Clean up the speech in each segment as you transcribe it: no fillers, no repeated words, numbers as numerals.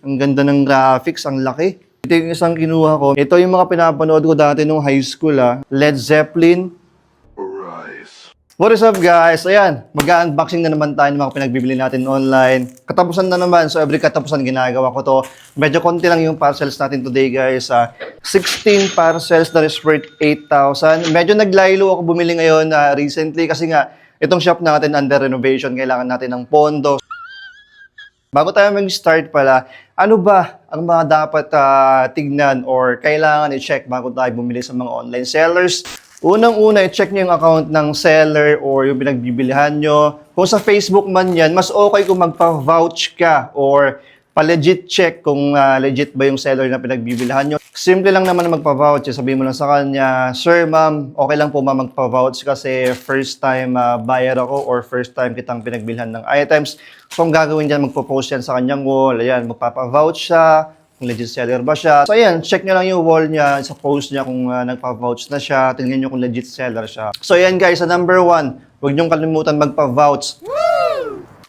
Ang ganda ng graphics, ang laki. Ito yung isang kinuha ko. Ito yung mga pinapanood ko dati nung high school, Led Zeppelin. What is up, guys? Ayan, mag-unboxing na naman tayo ng mga pinagbibili natin online. Katapusan na naman, so every katapusan ginagawa ko to. Medyo konti lang yung parcels natin today, guys. 16 parcels that is worth 8,000. Medyo naglaylo ako bumili ngayon recently kasi nga, itong shop natin under renovation, kailangan natin ng pondo. Bago tayo mag-start pala, ano ba ang mga dapat tignan or kailangan i-check bago tayo bumili sa mga online sellers? Unang-una, i-check nyo yung account ng seller or yung pinagbibilihan nyo. Kung sa Facebook man yan, mas okay kung magpa-vouch ka or pa-legit check kung legit ba yung seller na pinagbibilihan nyo. Simple lang naman magpa-vouch. Sabihin mo lang sa kanya, Sir, ma'am, okay lang po magpa-vouch kasi first time buyer ako or first time kitang pinagbilhan ng items. So, ang gagawin dyan, magpo-post yan sa kanyang wall. Ayan, magpapa-vouch siya. Kung legit seller ba siya. So, ayan, check nyo lang yung wall niya, sa post niya kung nagpa-vouch na siya. Tingnan nyo kung legit seller siya. So, ayan guys, sa number 1, huwag nyo kalimutan magpa-vouch.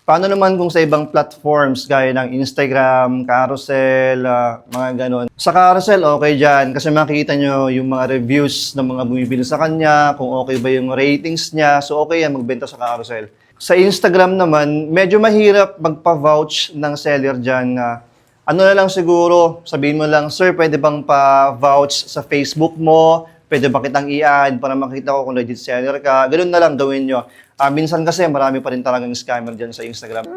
Paano naman kung sa ibang platforms, gaya ng Instagram, Carousel, mga ganon. Sa Carousel, okay dyan. Kasi makikita nyo yung mga reviews ng mga bumibili sa kanya, kung okay ba yung ratings niya. So, okay yan, magbenta sa Carousel. Sa Instagram naman, medyo mahirap magpa-vouch ng seller dyan na ano na lang siguro, sabihin mo lang, Sir, pwede bang pa-vouch sa Facebook mo? Pwede ba kitang i-add para makita ko kung legit seller ka? Ganun na lang gawin nyo. Minsan kasi marami pa rin talagang scammer dyan sa Instagram.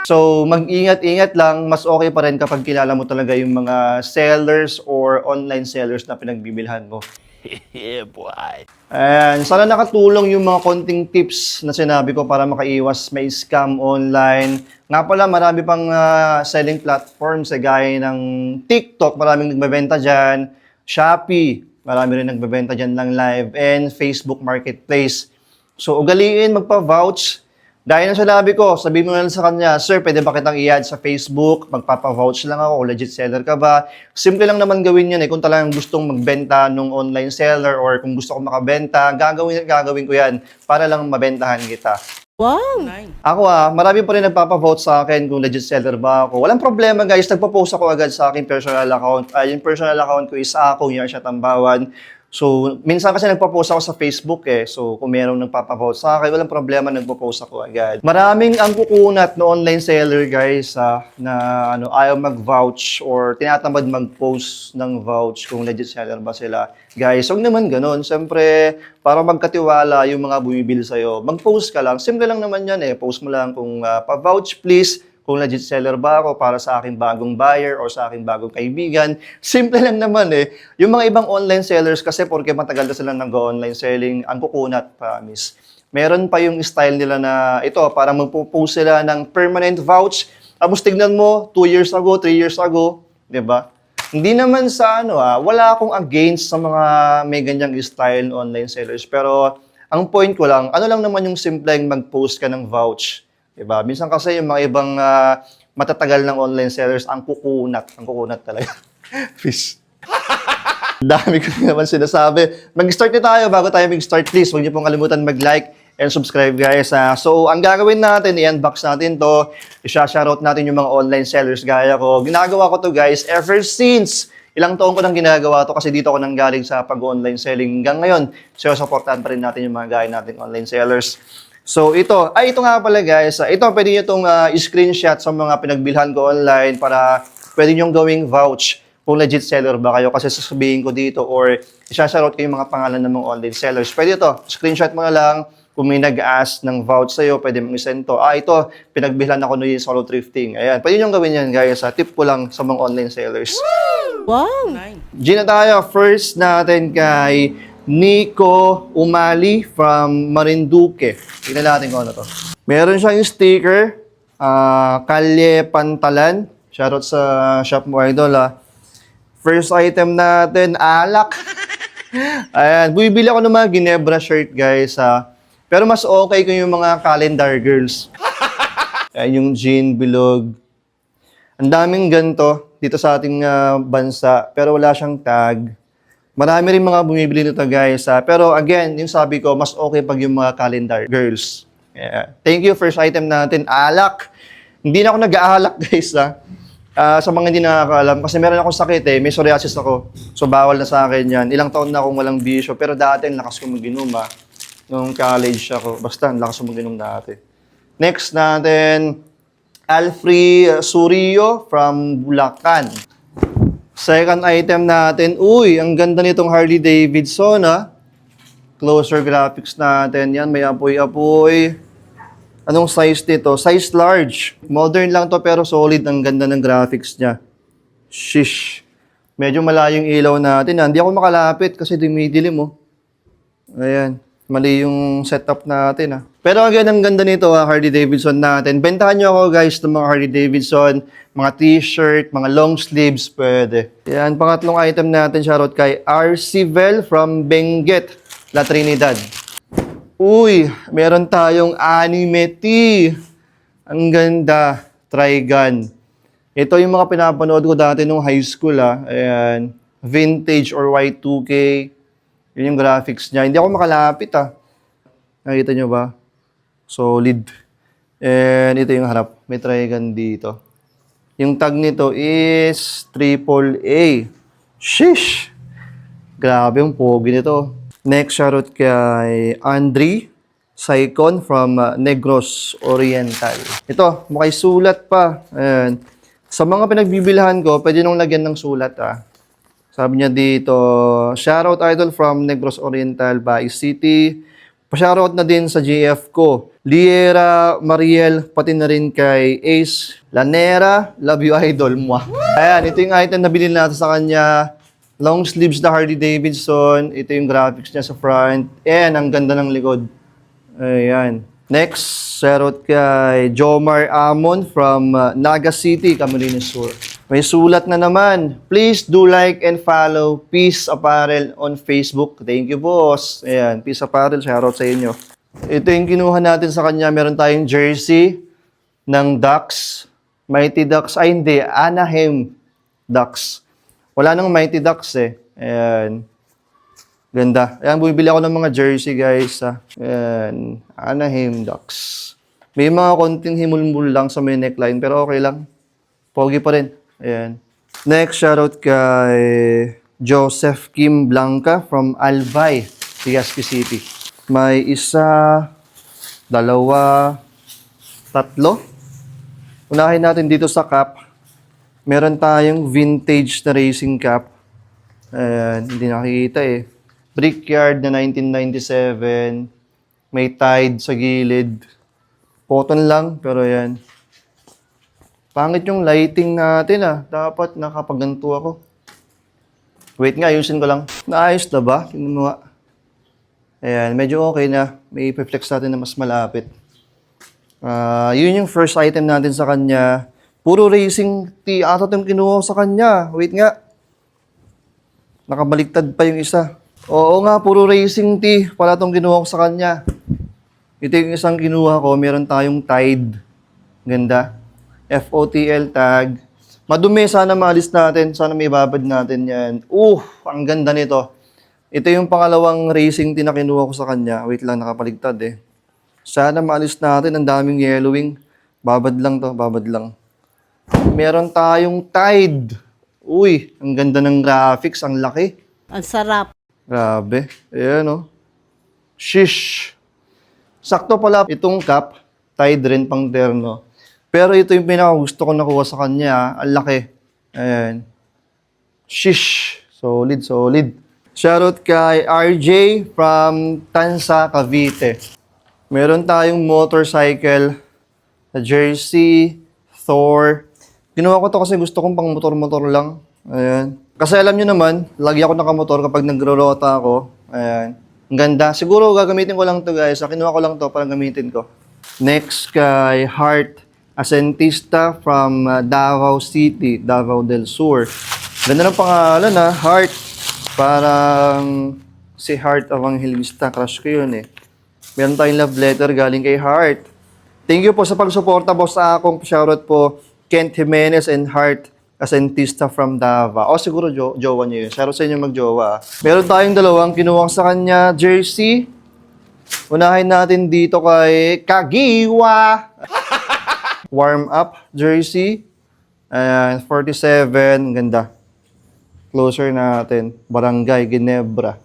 So, mag-ingat-ingat lang. Mas okay pa rin kapag kilala mo talaga yung mga sellers or online sellers na pinagbibilhan mo. Yeah, boy. And sana nakatulong yung mga konting tips na sinabi ko para makaiwas may scam online. Nga pala, marami pang selling platforms gaya ng TikTok, maraming nagbebenta dyan. Shopee, marami rin nagbebenta dyan ng live. And Facebook Marketplace. So, ugaliin, magpa-vouch. Dahil na sinabi ko, sabihin mo na lang sa kanya, Sir, pwede ba kitang i-add sa Facebook? Magpapa-vouch lang ako, legit seller ka ba? Simple lang naman gawin yan kung talagang gustong magbenta ng online seller or kung gusto ko makabenta, gagawin ko yan para lang mabentahan kita. Wow! Ako marami pa rin nagpapa-vote sa akin kung legit seller ba ako. Walang problema guys, nagpo-post ako agad sa aking personal account. Yung personal account ko is Akong Yarsha Tambawan. So, minsan kasi nagpo-post ako sa Facebook So, kung mayroong nagpapa-vote sa akin, walang problema, nagpo-post ako agad. Maraming ang kukunat na online seller, guys, na ayaw mag-vouch or tinatamad mag-post ng vouch kung legit seller ba sila. Guys, huwag naman ganun. Siyempre, para magkatiwala yung mga bumibili sa'yo, mag-post ka lang. Simple lang naman yan Post mo lang kung pa-vouch, please. Kung legit seller ba ako para sa aking bagong buyer or sa aking bagong kaibigan. Simple lang naman Yung mga ibang online sellers kasi porque matagal na sila nag-online selling, ang kukunat, promise. Meron pa yung style nila na ito, parang magpo-post sila ng permanent vouch. Tapos tignan mo, 2 years ago, 3 years ago, di ba? Hindi naman sa wala akong against sa mga may ganyang style online sellers. Pero ang point ko lang, ano lang naman yung simpleng mag-post ka ng vouch. Diba? Minsan kasi yung mga ibang matatagal ng online sellers, ang kukunat talaga. Peace. Dami ko naman sinasabi. Mag-start na tayo. Bago tayo mag-start, please, huwag niyo pong kalimutan mag-like and subscribe, guys. So, ang gagawin natin, i-unbox natin to. I-shoutout natin yung mga online sellers gaya ko. Ginagawa ko to, guys, ever since ilang taon ko nang ginagawa to kasi dito ako nanggaling sa pag-online selling. Hanggang ngayon, so supportan pa rin natin yung mga gaya nating online sellers. So ito nga pala guys, ito pwede nyo itong screenshot sa mga pinagbilhan ko online para pwede nyo gawing vouch kung legit seller ba kayo kasi sasabihin ko dito or isa-shoutout ko yung mga pangalan ng mga online sellers. Pwede ito, screenshot mo na lang kung may nag-ask ng vouch sa'yo, pwede mong isend to. Ito, pinagbilhan ako no yung solo thrifting. Ayan, pwede nyo gawin yan guys. Tip ko lang sa mga online sellers. Wow! Gina tayo, first natin kay Nico Umali from Marinduque. Tingnan natin kung ano to. Meron siyang sticker, Kalye Pantalan. Shoutout sa shop mo, idol, First item natin, alak. Ayan, bumibili ako ng mga Ginebra shirt, guys, Pero mas okay kung yung mga calendar girls. Ayan, yung jean, bilog. Ang daming ganito dito sa ating bansa, pero wala siyang tag. Marami rin mga bumibili nito guys. Pero again, yung sabi ko, mas okay pag yung mga calendar girls. Yeah. Thank you. First item natin, alak. Hindi na ako nag-aalak guys Sa mga hindi nakakaalam, kasi meron akong sakit eh, may psoriasis ako. So bawal na sa akin yan. Ilang taon na akong walang bisyo, pero dati ang lakas ko mag-inom Nung college ako, basta ang lakas ko mag-inom dati. Next natin, Alfrey Surio from Bulacan. Second item natin, uy, ang ganda nitong Harley Davidson Closer graphics natin, yan, may apoy-apoy. Anong size nito? Size large. Modern lang to pero solid. Ang ganda ng graphics niya. Shish. Medyo malayong ilaw natin. Hindi ako makalapit kasi dumidilim Ayan. Mali yung setup natin Pero again, ang ganda nito Harley Davidson natin. Bentahan nyo ako guys ng mga Harley Davidson, mga t-shirt, mga long sleeves, pwede. Yan, pangatlong item natin, shoutout kay RC Vel from Benguet, La Trinidad. Uy, meron tayong anime tee. Ang ganda. Trigun. Ito yung mga pinapanood ko dati nung high school Ayan. Vintage or Y2K. Yun yung graphics niya. Hindi ako makalapit Nakita nyo ba? Solid. And ito yung harap. May Trigun dito. Yung tag nito is AAA. Shish! Grabe yung pogi nito. Next, shoutout kay Andre Saicon from Negros Oriental. Ito, makisulat pa. Ayan. Sa mga pinagbibilhan ko, pwede nung lagyan ng sulat Sabi niya dito, shoutout idol from Negros Oriental, Baay City. Pa-shoutout na din sa GF ko. Liera, Mariel, pati na rin kay Ace Lanera. Love you idol mo. Ayan, ito yung item na bilhin natin sa kanya. Long sleeves na Harley Davidson. Ito yung graphics niya sa front. And ang ganda ng likod. Ayan. Next, shoutout kay Jomar Amon from Naga City, Camarines Sur. May sulat na naman. Please do like and follow Peace Apparel on Facebook. Thank you, boss. Ayan, Peace Apparel. Shoutout sa inyo. Ito yung kinuha natin sa kanya. Meron tayong jersey ng Ducks. Mighty Ducks. Ay, hindi. Anaheim Ducks. Wala nang Mighty Ducks Ayan. Ganda. Ayan, bumibili ako ng mga jersey, guys. Ayan. Anaheim Ducks. May mga konting himulmul lang sa may neckline, pero okay lang. Pogi pa rin. Ayan. Next, shoutout kay Joseph Kim Blanca from Albay, Legazpi City. May isa, dalawa, tatlo. Unahin natin dito sa cap. Meron tayong vintage na racing cap. Ayan, hindi nakikita Brickyard na 1997. May Tide sa gilid. Cotton lang, pero ayan. Pangit yung lighting natin Dapat nakapaganto ako. Wait nga, ayusin ko lang. Naayos na ba? Tingnan mo nga. Ayan, medyo okay na. May i-flex natin na mas malapit. Yun yung first item natin sa kanya. Puro racing tee ata itong kinuha sa kanya. Wait nga. Nakabaliktad pa yung isa. Oo nga, puro racing tee pala itong kinuha ko sa kanya. Ito yung isang kinuha ko. Meron tayong Tide. Ganda. FOTL tag. Madumi, sana maalis natin. Sana may babad natin yan. Ang ganda nito. Ito yung pangalawang racing tee na kinuha ko sa kanya. Wait lang, nakapaligtad Sana maalis natin. Ang daming yellowing. Babad lang to, babad lang. Meron tayong Tide. Ang ganda ng graphics. Ang laki. Ang sarap. Grabe. Ayan Shish. Sakto pala itong cap. Tide rin pang terno. Pero ito yung pinakagusto ko nakuha sa kanya. Ang laki. Ayan. Shish. Solid, solid. Shoutout kay RJ from Tansa, Cavite. Meron tayong motorcycle na jersey, Thor. Ginawa ko to kasi gusto kong pang motor-motor lang. Ayan. Kasi alam nyo naman, lagi ako nakamotor kapag nagro-rota ako. Ayan. Ang ganda. Siguro gagamitin ko lang to guys. Kinuha ko lang to para gamitin ko. Next kay Heart Asentista from Davao City, Davao del Sur. Ganda ng pangalan Heart. Parang si Heart Evangelista. Crush ko yun Meron tayong love letter galing kay Heart. Thank you po sa pagsuporta boss sa akong shoutout po. Kent Jimenez and Heart Asentista from Davao. Siguro jowa niyo yun. Shoutout sa inyo mag-jowa. Meron tayong dalawang kinuwang sa kanya jersey. Unahin natin dito kay Kagiwa. Warm up jersey. Ayan, 47. Ang ganda. Closer natin. Barangay, Ginebra.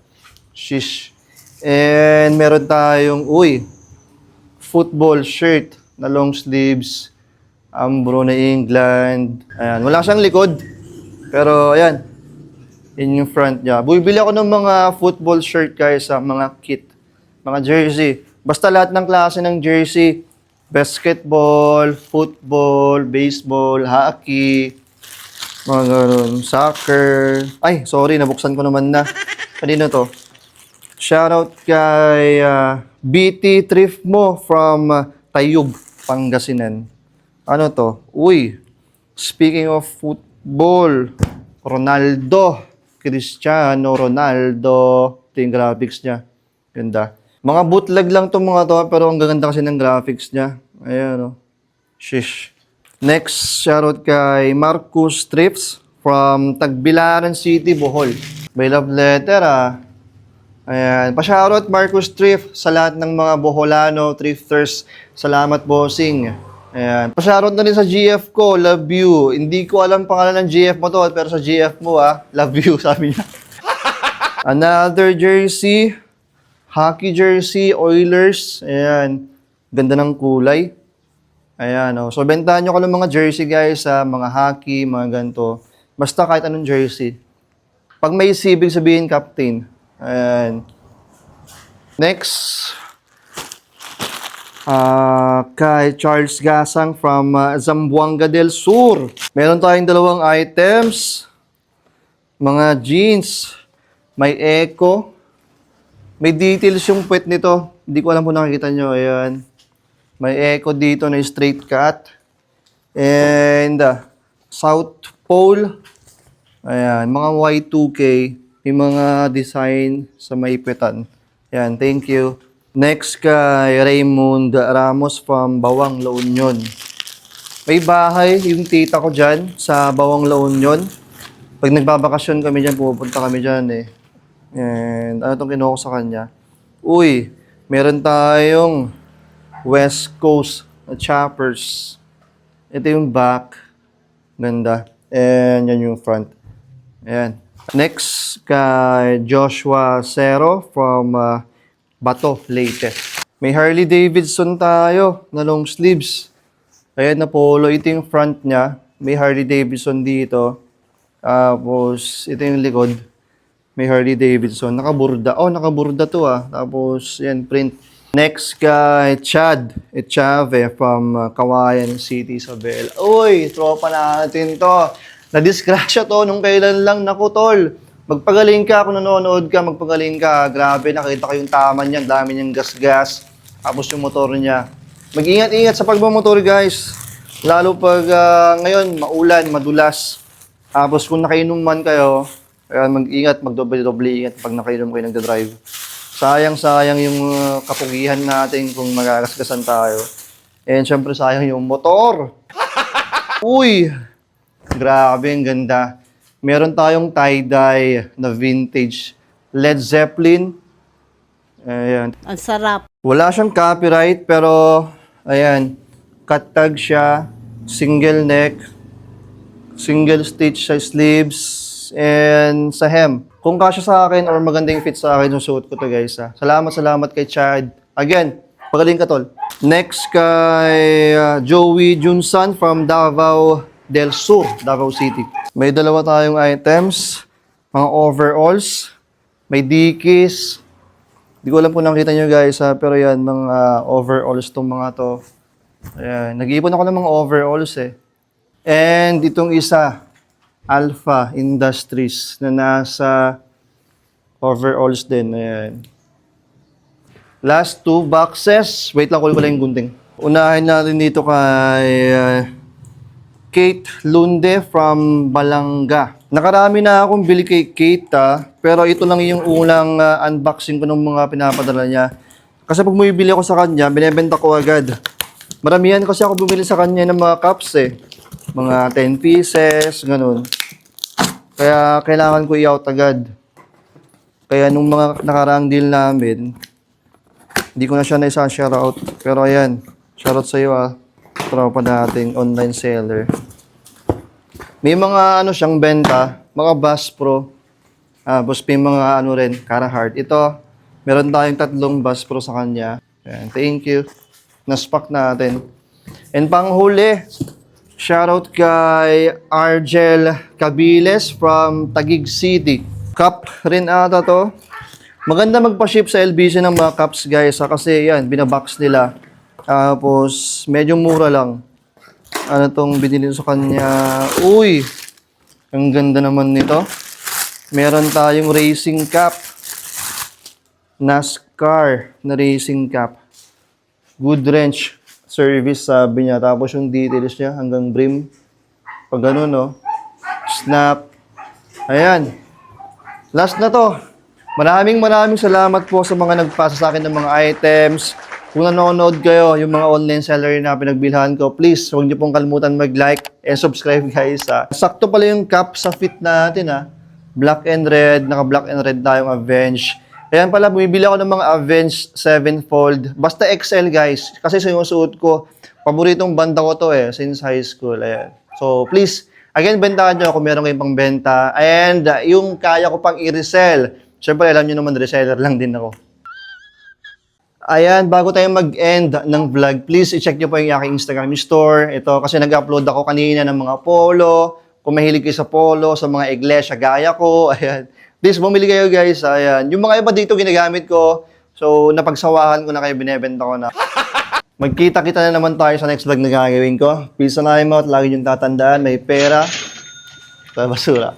Shish. And meron tayong, football shirt na long sleeves. Ambro na England. Ayan, wala siyang likod. Pero, ayan. Yun yung front niya. Bumibili ako ng mga football shirt guys, mga kit. Mga jersey. Basta lahat ng klase ng jersey. Basketball, football, baseball, hockey, mga ganun, soccer. Ay, sorry, nabuksan ko naman na. Kanino to? Shoutout kay BT Thrift Mo from Tayug, Pangasinan. Ano to? Speaking of football, Ronaldo, Cristiano Ronaldo. Ito yung graphics niya. Ganda. Mga bootleg lang itong mga to, pero ang gaganda kasi ng graphics niya. Ayan, Shish. Next, shoutout kay Marcus Trips from Tagbilaran City, Bohol. By love letter, Ayan. Pa-shoutout Marcus Thrift sa lahat ng mga Boholano, thrifters. Salamat, bossing. Ayan. Pa-shoutout na rin sa GF ko, love you. Hindi ko alam pangalan ng GF mo to, pero sa GF mo, love you, sabi niya. Another jersey. Hockey jersey, Oilers. Ayan. Ganda ng kulay. Ayan, So, bentahan nyo ko ng mga jersey, guys, mga hockey, mga ganito. Basta kahit anong jersey. Pag may sibig sabihin, captain. Ayan. Next. Kay Charles Gasang from Zamboanga del Sur. Meron tayong dalawang items. Mga jeans. May eco. May details yung puwet nito. Hindi ko alam kung nakikita nyo. Ayan. May echo dito na straight cut. And South Pole. Ayan. Mga Y2K. May mga design sa may puwetan. Ayan. Thank you. Next kay Raymond Ramos from Bawang, La Union. May bahay yung tita ko dyan sa Bawang, La Union. Pag nagbabakasyon kami dyan, pupunta kami dyan And ano itong kinuha ko sa kanya? Meron tayong West Coast choppers. Ito yung back. Ganda. And yan yung front. Ayan. Next, kay Joshua Cero from Bato, Leyte. May Harley Davidson tayo na long sleeves. Ayan na polo. Ito yung front niya. May Harley Davidson dito. Tapos, ito yung likod. May Harley Davidson. Nakaburda. Nakaburda to Tapos, yan, print. Next kay Chad Echave from Kawayan City, Isabel. Tropa natin to. Nadisgrasya to nung kailan lang. Naku, tol. Magpagaling ka kung nanonood ka. Magpagaling ka. Grabe, nakita ko yung tama niya. Dami niyang gas-gas. Tapos yung motor niya. Mag-ingat-ingat sa pagmamotor, guys. Lalo pag ngayon, maulan, madulas. Tapos kung nakainom man kayo, mag-ingat, magdoble-doble ingat pag nakainom kayo nagdadrive. Sayang-sayang yung kapugihan natin kung magagasgasan tayo. And syempre sayang yung motor. Grabe, ang ganda. Meron tayong tie-dye na vintage Led Zeppelin. Ayan. Ang sarap. Wala siyang copyright, pero ayan, cut tag siya, single neck, single stitch sa sleeves, and sa hem. Kung kasya sa akin or maganda yung fit sa akin, susuot ko to, guys. Salamat kay Chad. Again, pagaling ka, tol. Next kay Joey Junsan from Davao del Sur, Davao City. May dalawa tayong items, mga overalls, may dikis. Hindi ko alam kung nakita nyo, guys, pero yan, mga overalls tong mga to. Ayan, nag-iipon ako ng mga overalls And itong isa, Alpha Industries na nasa overalls din. Ayan. Last 2 boxes. Wait lang, kunin ko lang yung gunting. Unahin natin dito kay Kate Lunde from Balanga. Nakarami na akong bili kay Kate, pero ito lang yung unang unboxing ko ng mga pinapadala niya. Kasi pag bumibili ako sa kanya, binebenta ko agad. Maramihan kasi ako bumili sa kanya ng mga cups Mga 10 pieces, ganun. Kaya kailangan ko i-out agad. Kaya nung mga nakaraang deal namin, hindi ko na siya na-shoutout. Pero ayan, shoutout sa iyo tropa nating online seller. May mga ano siyang benta, mga Bass Pro. Tapos may mga ano rin, Carhartt. Ito, meron tayong 3 Bass Pro sa kanya. Ayan, thank you. Naspak natin. And panghuli, shoutout kay Argel Cabiles from Taguig City. Cup rin ata to. Maganda magpa-ship sa LBC ng mga cups guys kasi yan, binabox nila. Tapos medyo mura lang. Ano tong binili sa kanya? Uy! Ang ganda naman nito. Meron tayong racing cap. NASCAR na racing cap. Good wrench service sabi niya. Tapos yung details niya hanggang brim. Pag ganun, no? Snap. Ayan. Last na to. Maraming salamat po sa mga nagpasa sa akin ng mga items. Kung nanonood kayo, yung mga online seller na pinagbilhan ko, please, huwag niyo pong kalimutan mag-like and subscribe guys. Sakto pala yung cap sa fit natin. Black and red, naka-black and red tayong Avenge. Ayan pala, bumibili ako ng mga Avenge 7-fold. Basta XL guys, kasi sinusuot ko. Paboritong banda ko to since high school. Ayan. So please, again, bentahan nyo kung meron kayong pangbenta. And yung kaya ko pang i-resell. Siyempre, alam nyo naman, reseller lang din ako. Ayan, bago tayo mag-end ng vlog, please i-check nyo po yung aking Instagram store. Ito, kasi nag-upload ako kanina ng mga polo. Kung mahilig kayo sa polo, sa mga iglesia, gaya ko. Ayan. Please, bumili kayo guys. Ayan. Yung mga iba dito ginagamit ko. So, napagsawahan ko na kayo, binebenta ko na. Magkita-kita na naman tayo sa next vlog na gagawin ko. Peace and I'm out. Lagi yung tatandaan, may pera sa basura.